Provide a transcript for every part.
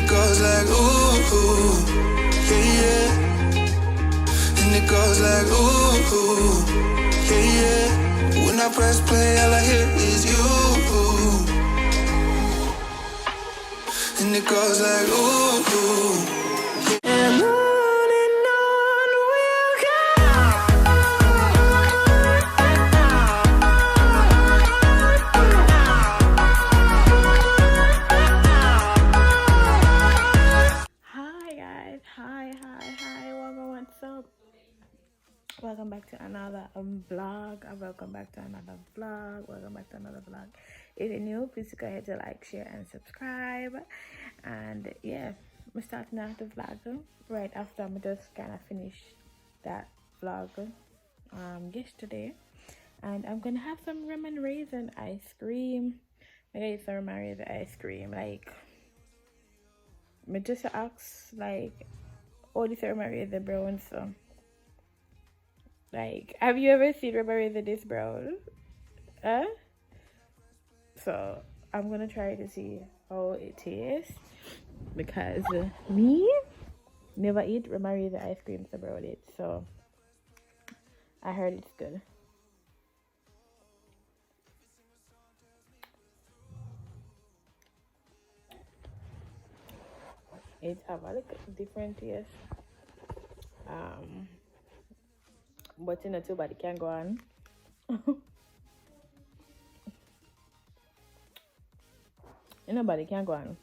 it goes like ooh, yeah, yeah. And it goes like ooh, yeah, yeah. When I press play, all I hear is you. And it goes like ooh, and on we'll go. Hi guys, hi, what's up? Welcome back to another vlog. Welcome back to another vlog. If you're new, please go ahead to like, share, and subscribe. And yeah, I'm starting out the vlog right after I just kind of finished that vlog yesterday. And I'm gonna have some rum and raisin ice cream. I got some rum and raisin ice cream. Like, I just ask like all the rum and raisin brown. So, like, have you ever seen rum and raisin this brown? So I'm gonna try to see how it tastes, because me never eat rum and raisin ice creams about it, so I heard it's good. It have a little different taste, but you know, too bad it can go on. Nobody can go on.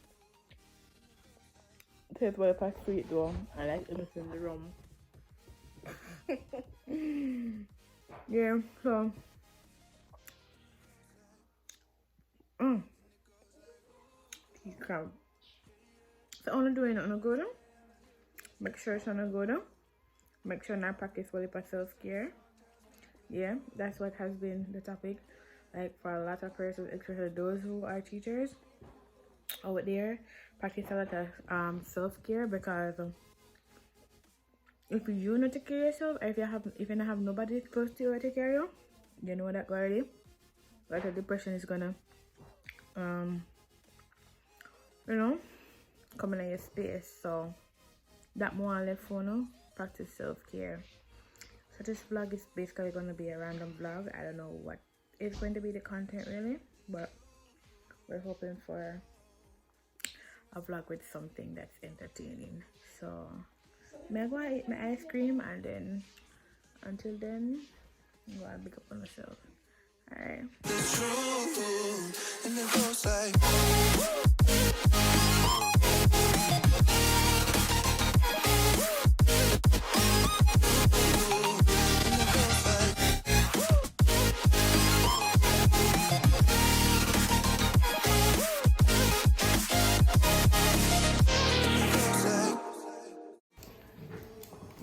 Taste what past sweet though. I like it in the rum. Yeah, so tea crab. So only doing it on a good. Make sure it's on a good. Make sure not practice what it self-care. Yeah, that's what has been the topic. Like, for a lot of persons, especially those who are teachers out there, practice a lot of self-care, because if you not take care of yourself, if you don't have nobody close to you to take care of you, you know that already. Like, the depression is gonna you know, come in your space. So that more or less for now, practice self-care. So this vlog is basically gonna be a random vlog. I don't know what is going to be the content really, but we're hoping for a vlog with something that's entertaining. So may I go and eat my ice cream, and then until then, I'm gonna pick up on myself. Alright.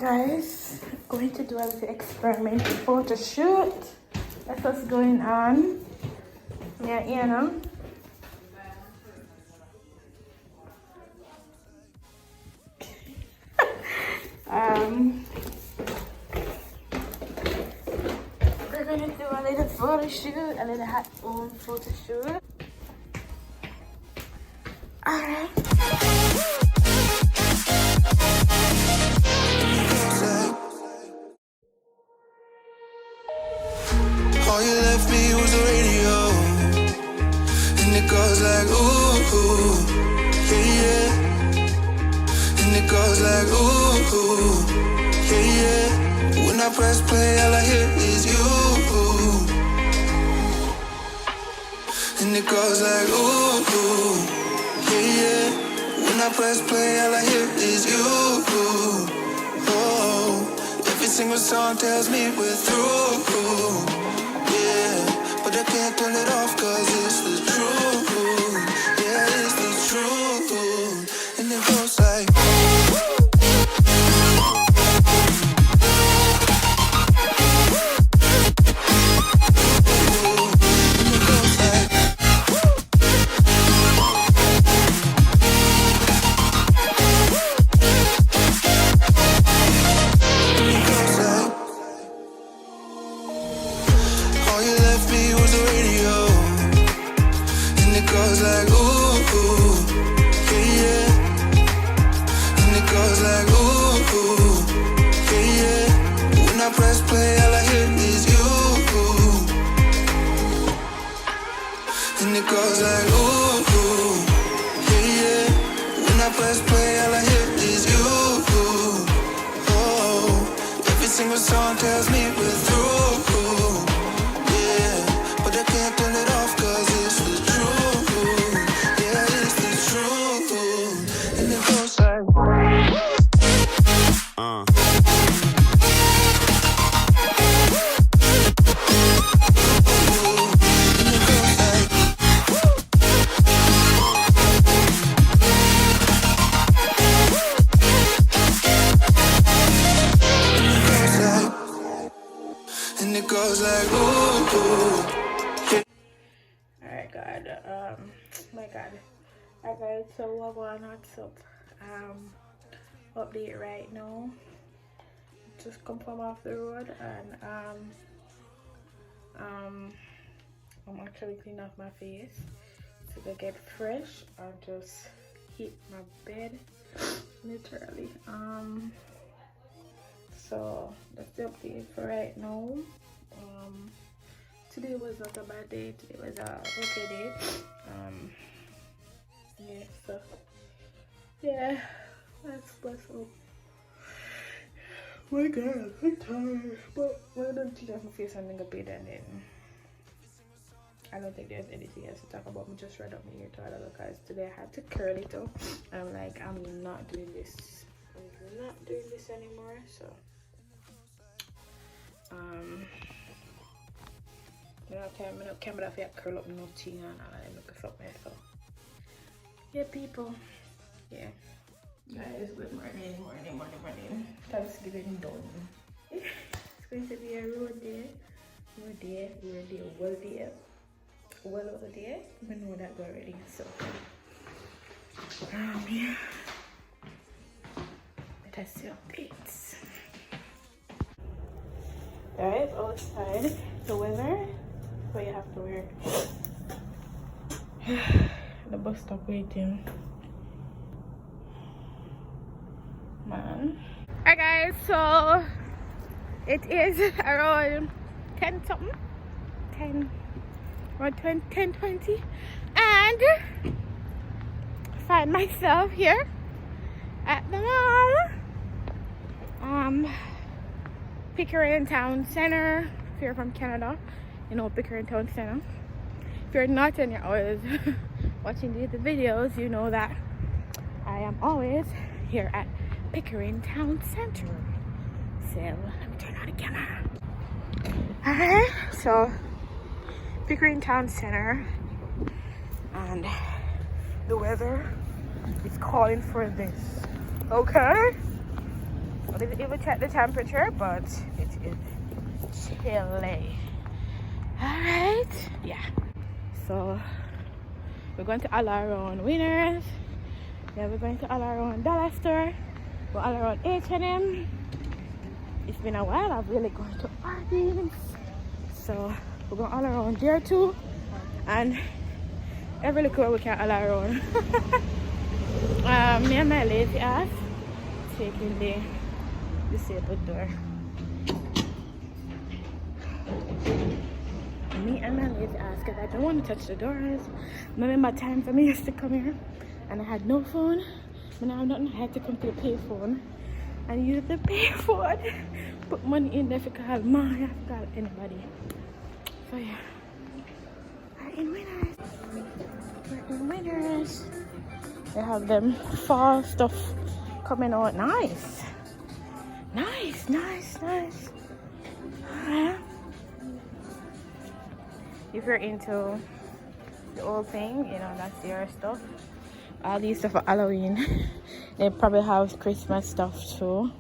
Guys, going to do a little experiment photo shoot. That's what's going on. Yeah, you know. We're gonna do a little photo shoot, a little hot phone photo shoot. Alright. All you left me was the radio, and it goes like ooh, yeah, yeah. And it goes like ooh, yeah, yeah. When I press play, all I hear is you. And it goes like ooh, yeah, yeah. When I press play, all I hear is you. Oh, every single song tells me we're through. But I can't turn it off, cause it's the truth. Yeah, it's the truth. And it goes like goes like ooh, ooh, yeah, yeah. When I press play, all I hear is you. Oh, every single song tells me we're through. Yeah, but I can't turn it off 'cause it's the truth. Yeah, it's the truth. And it goes like and it goes like ooh. Alright, God. My God. Alright, guys. So what going on? So, update right now. Just come from off the road, and I'm actually cleaning off my face to go get fresh and just hit my bed, literally. So that's the update for right now. Today was not a bad day. Today was a okay day. Yeah. So yeah, that's what's up. My God, I'm tired. But when I don't clean off my face, I'm gonna bed, and then I don't think there's anything else to talk about. I'm just right up my ear to all because today I had to curl it up. I'm like, I'm not doing this. I'm not doing this anymore. So I'm not camera if I curl up nothing and I look something. So yeah, people. Yeah. Guys, good morning. Thanksgiving done. It's going to be a road day. Well over there. We know that already. So yeah. Let us see updates. Guys, outside the weather, so you have to wear the bus stop waiting. Man. Alright guys, so it is around 10 something. 10:20, and I find myself here at the mall. Pickering Town Center. If you're from Canada, you know Pickering Town Center. If you're not and you're always watching the videos, you know that I am always here at Pickering Town Center. So let me turn on the camera. Alright, so Pickering Town Center, and the weather is calling for this. Okay, I didn't even check the temperature, but it is chilly. Alright, yeah. So we're going to all around Winners. Then we're going to all around Dollar Store. We're all around H&M. It's been a while. I've really gone to Arby's. So we're going all around there too. And every look where we can all around. Me and my lazy ass taking the disabled door. Me and my lazy ass, because I don't want to touch the doors. I remember times I used to come here and I had no phone. But now I had to come to the payphone and use the payphone. Put money in there for call mom. I have to call anybody. So yeah. We're in Winners. They have them fall stuff coming out. Nice. If you're into the old thing, you know, that's your stuff. All these stuff for Halloween. They probably have Christmas stuff too.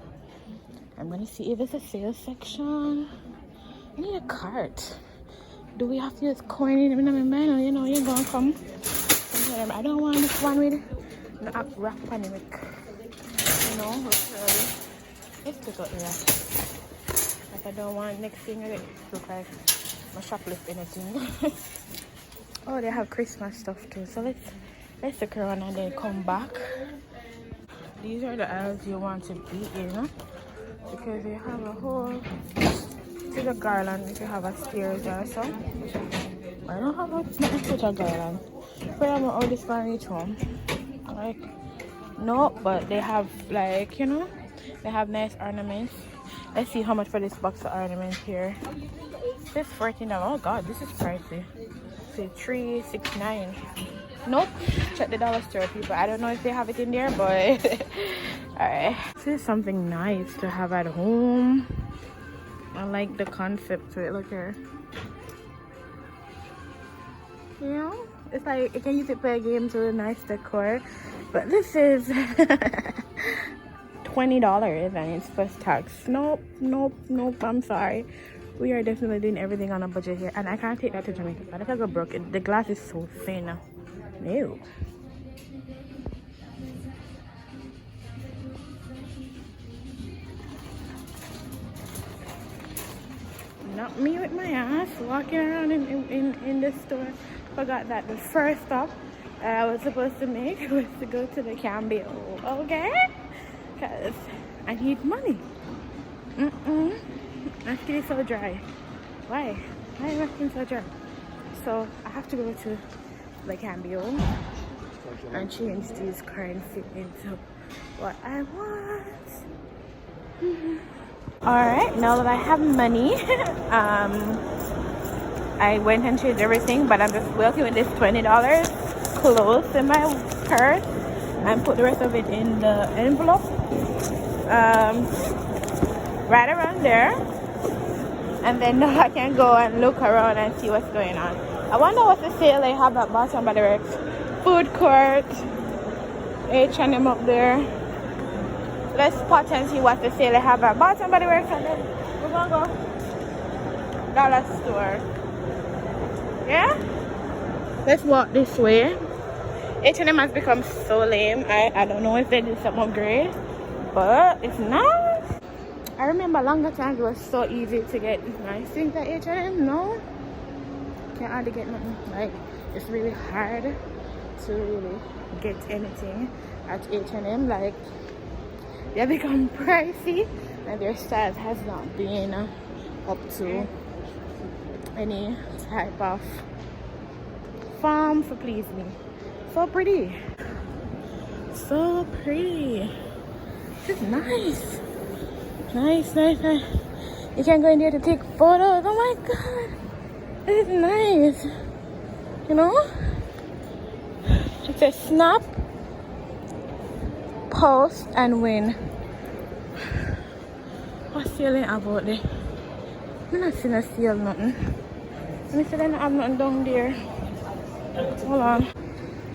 I'm gonna see if there's a sales section. I need a cart. Do we have to use coin in my man? You know, you're gonna come. I don't want this one with no wrap on it. You know, let's take out the wrap. Like I don't want next thing I look like my shoplift anything. Oh, they have Christmas stuff too. So let's take around and then come back. These are the aisles you want to be in, because you have a whole to the garland if you have a stairs or so. I don't have such a garland. But I'm all this one each home. Like, no, but they have, like, you know, they have nice ornaments. Let's see how much for this box of ornaments here. This is $14. Oh god, this is pricey. See, $3.69. Nope, check the dollar store, people. I don't know if they have it in there, but alright. This is something nice to have at home. I like the concept to it. Look here. You know, it's like you can use it to play games with a nice decor, but this is $20 and it's plus tax. Nope, nope, nope. I'm sorry. We are definitely doing everything on a budget here, and I can't take that to Jamaica. But if I go broke, the glass is so thin. Ew. Not me with my ass walking around in the store. Forgot that the first stop I was supposed to make was to go to the Caballero, okay? Because I need money. My skin is so dry. Why? Why is my skin so dry? So I have to go to the Caballero and change these currency into what I want. Alright, now that I have money, I went and changed everything, but I'm just working with this $20 close in my purse and put the rest of it in the envelope. Right around there. And then now I can go and look around and see what's going on. I wonder what the sale they have at Boston by the Rex. Food court, H&M up there. Let's spot and see what the sale they have at Boston by the Rex, and then we're gonna go dollar store. Yeah? Let's walk this way. H&M has become so lame. I don't know if they did some upgrade, but it's nice. I remember longer times it was so easy to get nice things at H&M. No, can't hardly get nothing. Like, it's really hard to really get anything at H&M. Like, they have become pricey and their styles has not been up to any type of farm to please me. So pretty, so pretty. This is nice. Nice. You can go in there to take photos. Oh my god, this is nice. You know, it says snap, post and win. What's selling about there? I'm not seeing a sale nothing. Let me see, they don't have nothing down there. Hold on.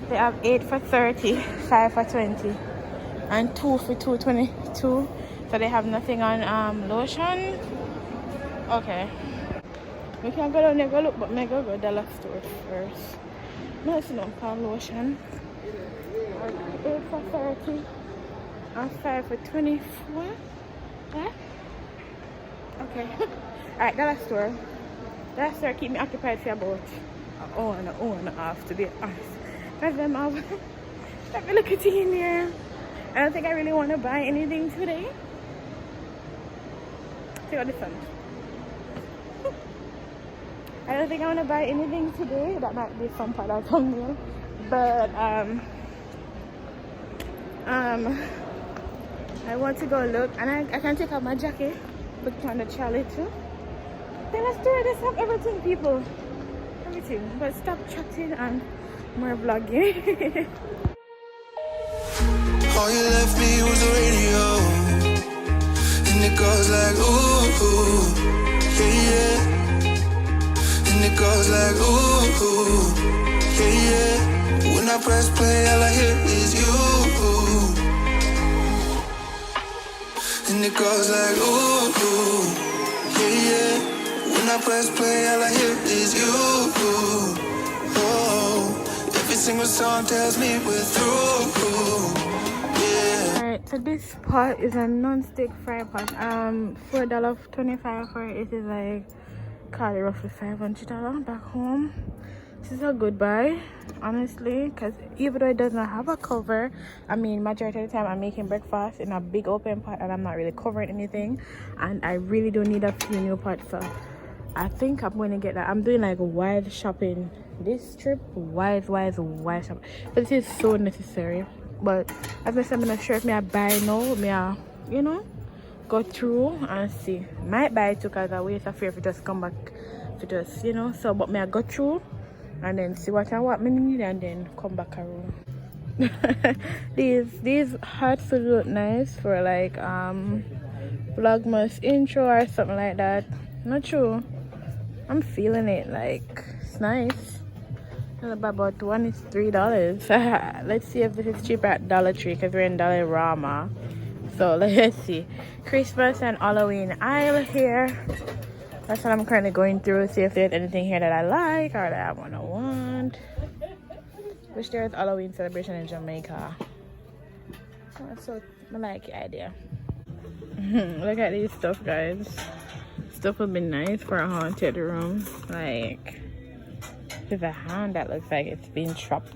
They have 8 for 30, 5 for 20 and 2 for 222. So they have nothing on lotion. Okay, we can go down there, go look, but may go dollar store first. No, it's not called lotion. 8 for 30 and 5 for 24. Yeah? Okay. Alright, dollar store. Dollar store keep me occupied for about an hour and a half, to be honest. Because them have let me look at it in here. I don't think I really want to buy anything today. See what this one. I don't think I want to buy anything today. That might be some part of thumbnail. But I want to go look, and I can take out my jacket, look on the trolley too. Then let's do it. Let's have everything, people. Everything. But stop chatting and more vlogging. All you left me was the radio, and it goes like ooh, yeah. And it goes like ooh, yeah. When I press play, all I hear is you. And it goes like ooh, yeah. When I press play, all I hear is you. Oh, every single song tells me we're through. Alright, so this pot is a non-stick fry pot. $4.25 for it. It is like probably roughly $500 back home. This is a good buy, honestly, because even though it does not have a cover, I mean, majority of the time I'm making breakfast in a big open pot and I'm not really covering anything, and I really do need a few new pots. So I think I'm gonna get that. I'm doing like wide shopping this trip, wide shopping. But this is so necessary. But as I said, I'm not sure if I buy now, you know, go through and see. Might buy it because I wait a fear if it just come back to just, you know. So but I go through and then see what I need and then come back around. these hats would look nice for like vlogmas intro or something like that. Not true. I'm feeling it, like it's nice. About one is $3. Let's see if this is cheaper at Dollar Tree because we're in Dollarama. So let's see. Christmas and Halloween aisle here. That's what I'm currently going through. See if there's anything here that I like or that I want. Wish there was Halloween celebration in Jamaica. So I like the idea. Look at these stuff, guys. Stuff would be nice for a haunted room. Like, there's a hand that looks like it's been chopped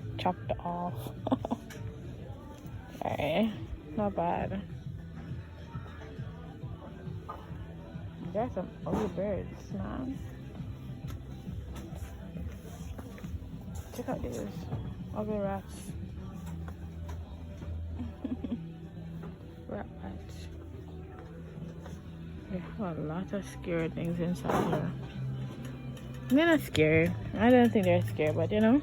off. Okay, not bad. There's some ugly birds, man. Check out these ugly rats. Rat patch. They have a lot of scary things inside here. They're not scared. I don't think they're scared, but you know,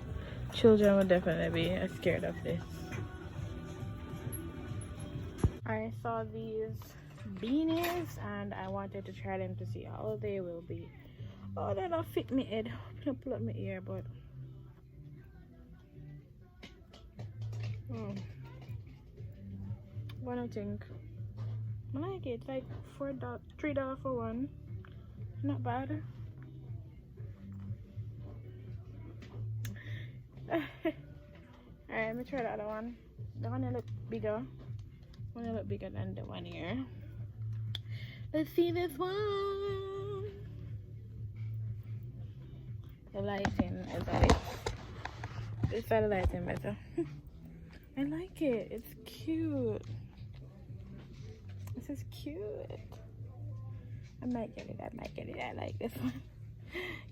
children would definitely be scared of this. I saw these beanies and I wanted to try them to see how they will be. Oh, they don't fit me head. I'm gonna pull up my ear, but what do you think? I like it. It's like $3 for one. Not bad. Alright, let me try the other one. The one that look bigger. One that look bigger than the one here. Let's see this one. The lighting is like this side of the lighting better. I like it. It's cute. This is cute. I might get it. I like this one.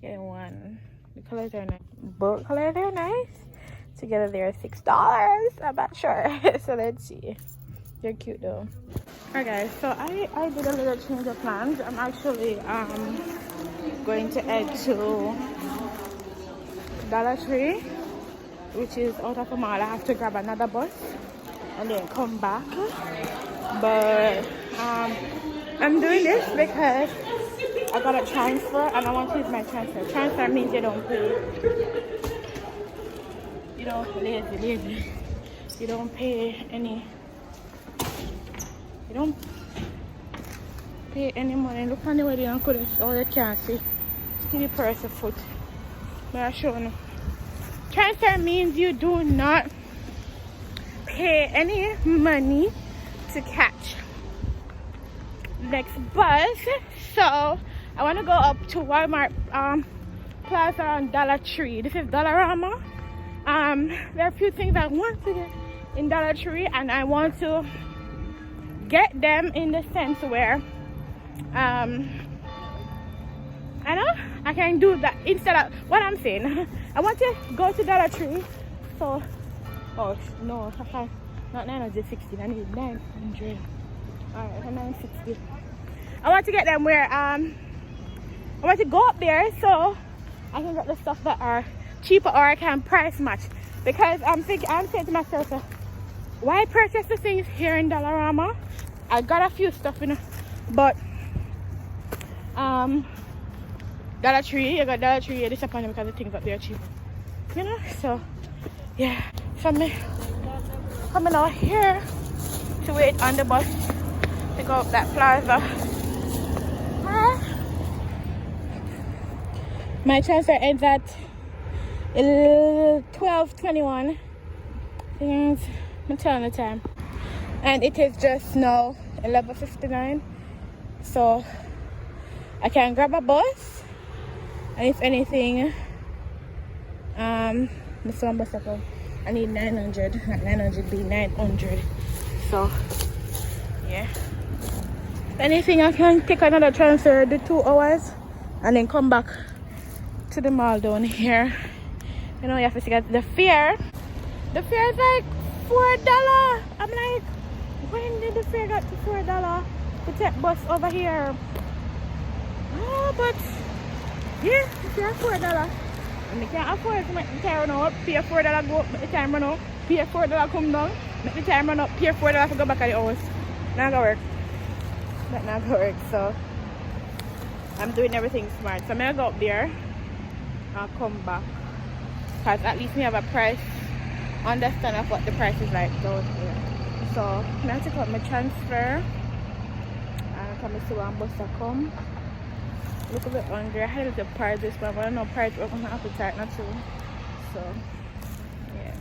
Getting one. The colors are nice. Both colors are nice. Together they're $6. I'm not sure. So let's see. They're cute though. Alright guys, so I did a little change of plans. I'm actually going to head to Dollar Tree, which is out of a mall. I have to grab another bus and then come back. But I'm doing this because I got a transfer and I want to use my transfer. Transfer means you don't pay. You don't lazy. You don't pay any. You don't pay any money. Look on the way you could all you can see. Skinny purse of foot. But I'm showing you. Transfer means you do not pay any money to catch next bus. So I want to go up to Walmart Plaza on Dollar Tree. This is Dollarama. There are a few things I want to get in Dollar Tree, and I want to get them in the sense where I know I can do that instead of what I'm saying. I want to go to Dollar Tree. So oh no, I can't. Not 960. I need 900. Alright, 960. I want to get them where I want to go up there so I can get the stuff that are cheaper or I can price match. Because I'm saying to myself, why purchase the things here in Dollarama? I got a few stuff in, but Dollar Tree, you got Dollar Tree, you're disappointed because the things up there are cheaper. You know? So yeah. So me coming out here to wait on the bus to go up that plaza. My transfer ends at 12:21. I'm telling the time, and it is just now 11:59. So I can grab a bus, and if anything, this one bus up. I need 900, not 900, be 900. So yeah, if anything, I can take another transfer, the 2 hours and then come back to the mall down here. You know, you have to get the fare. The fare is like $4. I'm like, when did the fare get to $4 to take bus over here? Oh, but yeah, the fare $4. And they can't afford to make the time run out, pay $4 go up, make the time run out, pay $4 come down, make the time run up, pay $4 to go back at the house. Not gonna work. That not gonna work, so I'm doing everything smart. So I'm gonna go up there and come back. Because at least we have a price, understand of what the price is like down here. So I'm gonna take out my transfer and come see one bus to come. Look a bit hungry. I had a little price this one, but I don't know price work on my appetite not too. So yeah.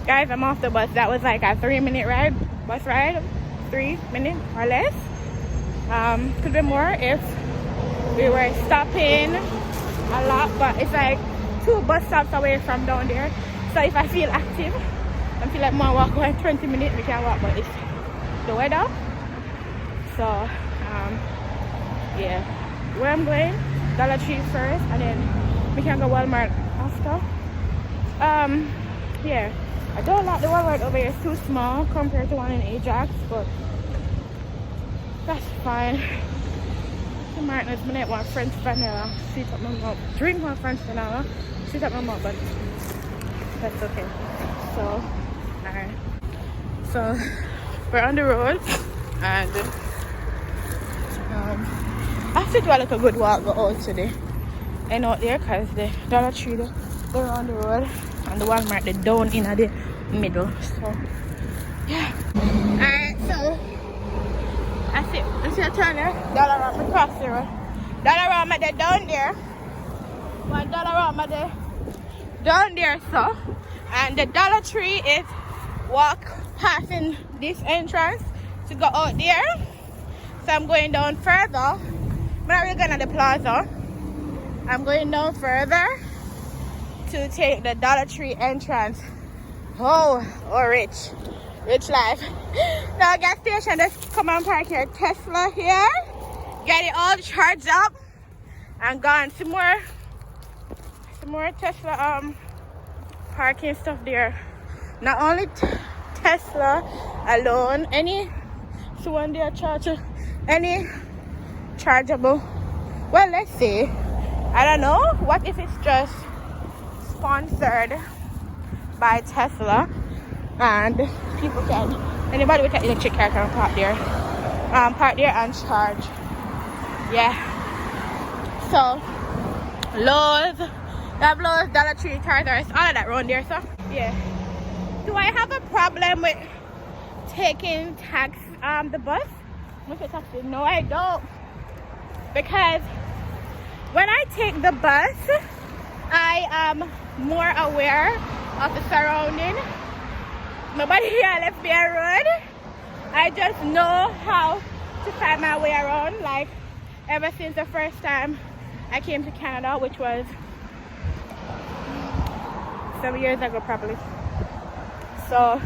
Guys, I'm off the bus. That was like a 3-minute ride, bus ride. 3 minutes or less. Could be more if we were stopping a lot, but it's like 2 bus stops away from down there. So if I feel active and feel like more walk like 20 minutes, we can walk, but it's the weather. So yeah, where I'm going, Dollar Tree first, and then we can go Walmart after. Yeah, I don't like the Walmart over here. It's too small compared to one in Ajax, but that's fine. Tomorrow night, I want French vanilla. Sweet up my mouth. Drink one French vanilla. Sweet up my mouth, but that's okay. So, alright. So, we're on the road, and I have to do a little good walk go out today. And out there, because the Dollar Tree, they're on the road, and the Walmart, they're down in the middle. So, yeah. Alright, so that's it. You see a turner? Dollarama across the road. Dollarama, they're down there. One Dollarama, they're down there, so. And the Dollar Tree is walk passing this entrance to go out there. So I'm going down further. I'm not really going to the plaza. I'm going down further to take the Dollar Tree entrance. Oh, rich life. Now gas station, just come and park here. Tesla here. Get it all charged up and gone. Some more Tesla parking stuff there. Not only Tesla alone, any one there charger, any chargeable. Well, let's see. I don't know. What if it's just sponsored by Tesla and people can, anybody with an electric car can park there and charge. Yeah. So Lowe's, that Lowe's, Dollar Tree, Tartarus, all of that around there. So yeah. Do I have a problem with taking the bus? Taxi? No, I don't. Because when I take the bus, I am more aware of the surrounding. Nobody here left me a road. I just know how to find my way around. Like ever since the first time I came to Canada, which was 7 years ago probably. So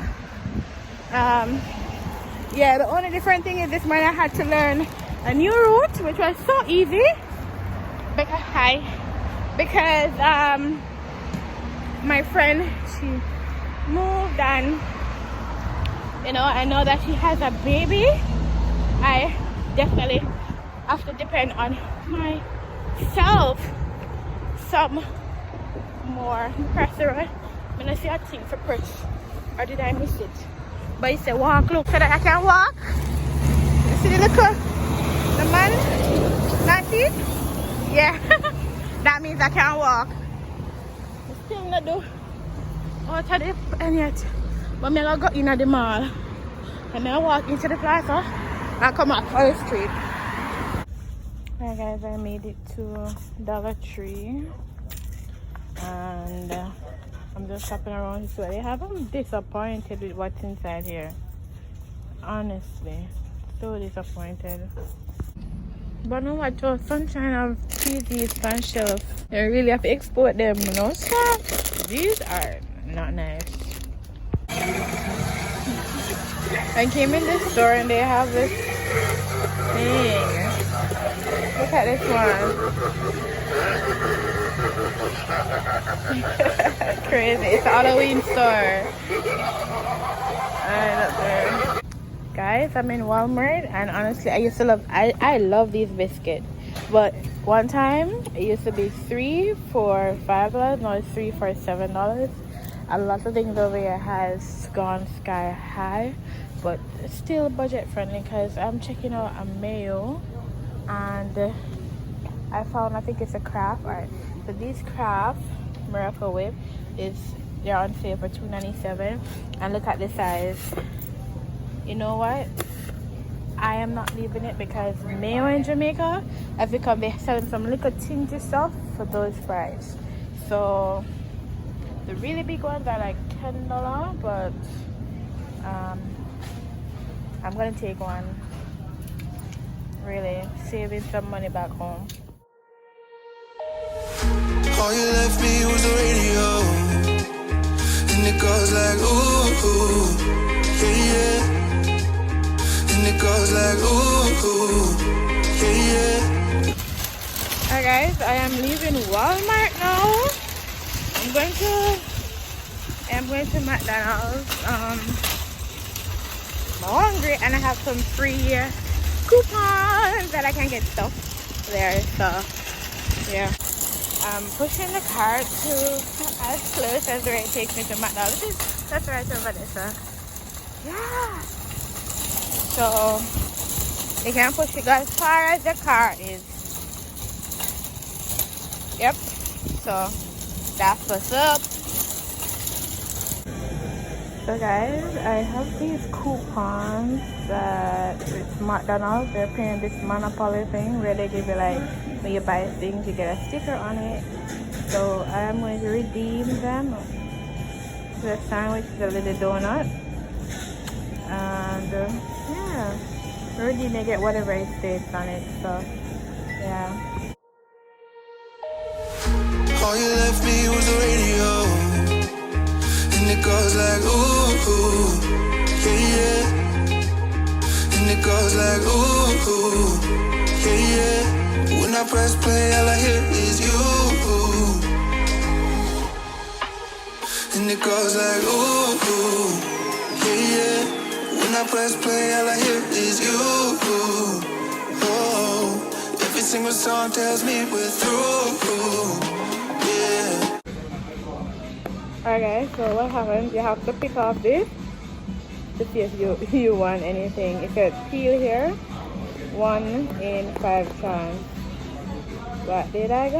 yeah, the only different thing is this morning I had to learn a new route, which was so easy because my friend, she moved, and you know, I know that she has a baby. I definitely have to depend on myself some more. Press the road. I'm gonna see a thing for purse, or did I miss it? But it said walk, look, so that I can walk. You see the man, not it? Yeah. That means I can walk. I still not do out of the and yet. But I'm gonna go in the mall. And then I walk into the plaza and come out on the street. Alright guys, I made it to Dollar Tree. And I'm just shopping around this way. I'm disappointed with what's inside here. Honestly. So disappointed. But no what, your sunshine have TVs on shelf. You really have to export them, you know. So these are not nice. I came in this store and they have this thing. Look at this one. Crazy. It's a Halloween store. Alright, up there. Guys, I'm in Walmart, and honestly, I love these biscuits. But one time, it used to be 3 for $5. Now it's 3 for $7. A lot of things over here has gone sky high, but it's still budget friendly because I'm checking out a mayo, and I found, I think it's a craft. Alright, so these craft Miracle Whip they're on sale for $2.97, and look at the size. You know what? I am not leaving it because mayo in Jamaica has become, they're selling some little tingy stuff for those price. So the really big ones are like $10, but I'm gonna take one. Really saving some money back home. All you left me was the radio, and it goes like ooh, ooh, yeah, yeah. And it goes like ooh, yeah, yeah. Alright guys, I am leaving Walmart now. I'm going to McDonald's. I'm hungry, and I have some free coupons that I can get stuff there. So yeah, I'm pushing the cart to as close as where it takes me to McDonald's. That's right over there. So yeah. So you can push it as far as the car is. Yep. So that's what's up. So guys, I have these coupons that it's McDonald's. They're paying this Monopoly thing where they give you, like, when you buy things you get a sticker on it. So I am going to redeem them. The sandwich, the little donut, and yeah, redeem, they get whatever it states on it. So yeah. All you left me was the radio, and it goes like ooh, ooh, yeah, yeah. And it goes like ooh, yeah, yeah. When I press play, all I hear is you. And it goes like ooh, yeah, yeah. When I press play, all I hear is you. Oh, every single song tells me we're through. Alright guys, so what happens, you have to pick off this to see if you want anything. It says peel here, 1 in 5 chance. What did I get?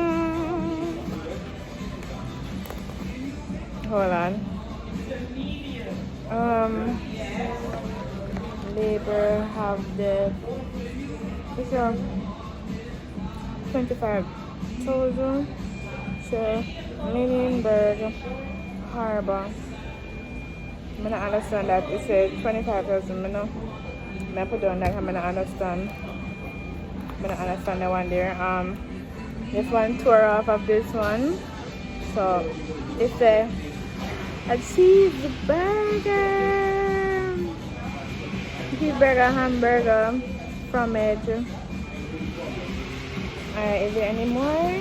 Hold on. Labor have the, it's a 25,000. So Linienberg Harbor. I don't understand that. It says 25,000. I put down that. I don't understand. I don't understand the one there. This one tore off of this one. So it's a cheeseburger, hamburger from it. Alright, is there any more?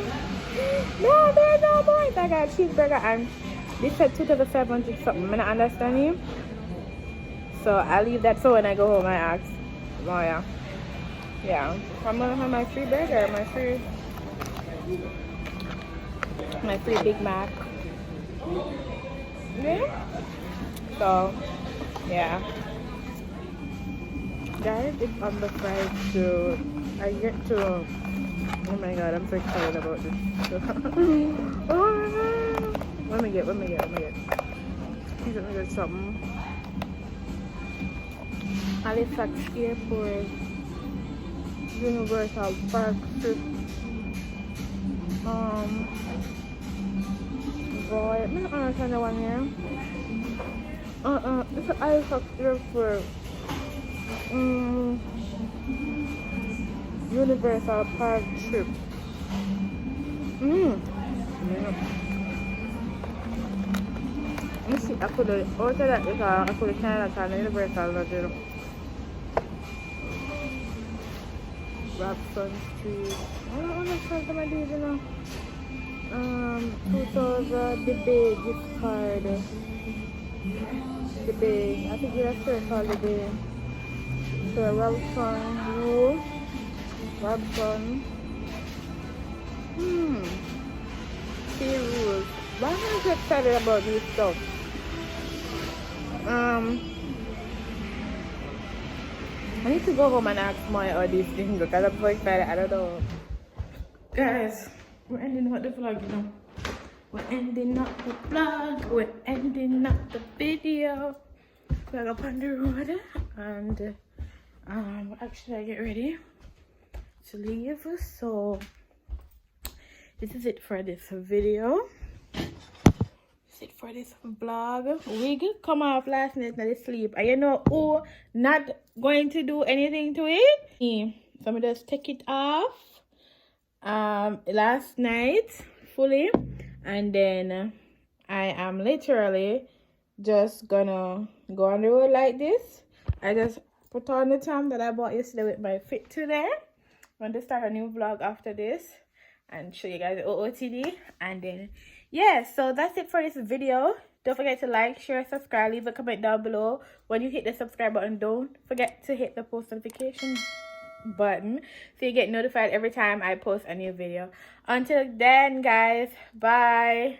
No, there's no more. I got a cheeseburger, and this said 2070 something. I don't understand you. So I'll leave that so when I go home I ask. Oh yeah. Yeah. I'm gonna have my free burger, my free Big Mac. Yeah. So yeah. Guys, it's on the fried food. I get to, oh my god, I'm so excited about this. Oh my god. Let me get. Please let me get something. Halifax Airport, Universal Park Strip. Boy, I don't understand the one here. It's an Halifax Airport. Universal Park Trip. Yeah. Let me see, I could have ordered that because I could have Canada Universal. Robson Street. I don't understand some of these, you know. 2000 the Bay gift card. The Bay. I think it's a called the Bay. So Robson Rule. Robson. Sea rules. Why am I so excited about this stuff? I need to go home and ask my all these things because I'm so excited. I don't know. Guys, we're ending up the vlog, you know. We're ending up the vlog. We're ending up the video. We're up on the road and actually I get ready to leave. So this is it for this video. This is it for this vlog. Wig come off last night and sleep. And you know who not going to do anything to it? Me. So I'm just take it off last night fully, and then I am literally just gonna go on the road like this. I just put on the time that I bought yesterday with my fit today. I'm going to start a new vlog after this and show you guys the OOTD. And then yeah, so that's it for this video. Don't forget to like, share, subscribe, leave a comment down below. When you hit the subscribe button, don't forget to hit the post notification button so you get notified every time I post a new video. Until then, guys, bye.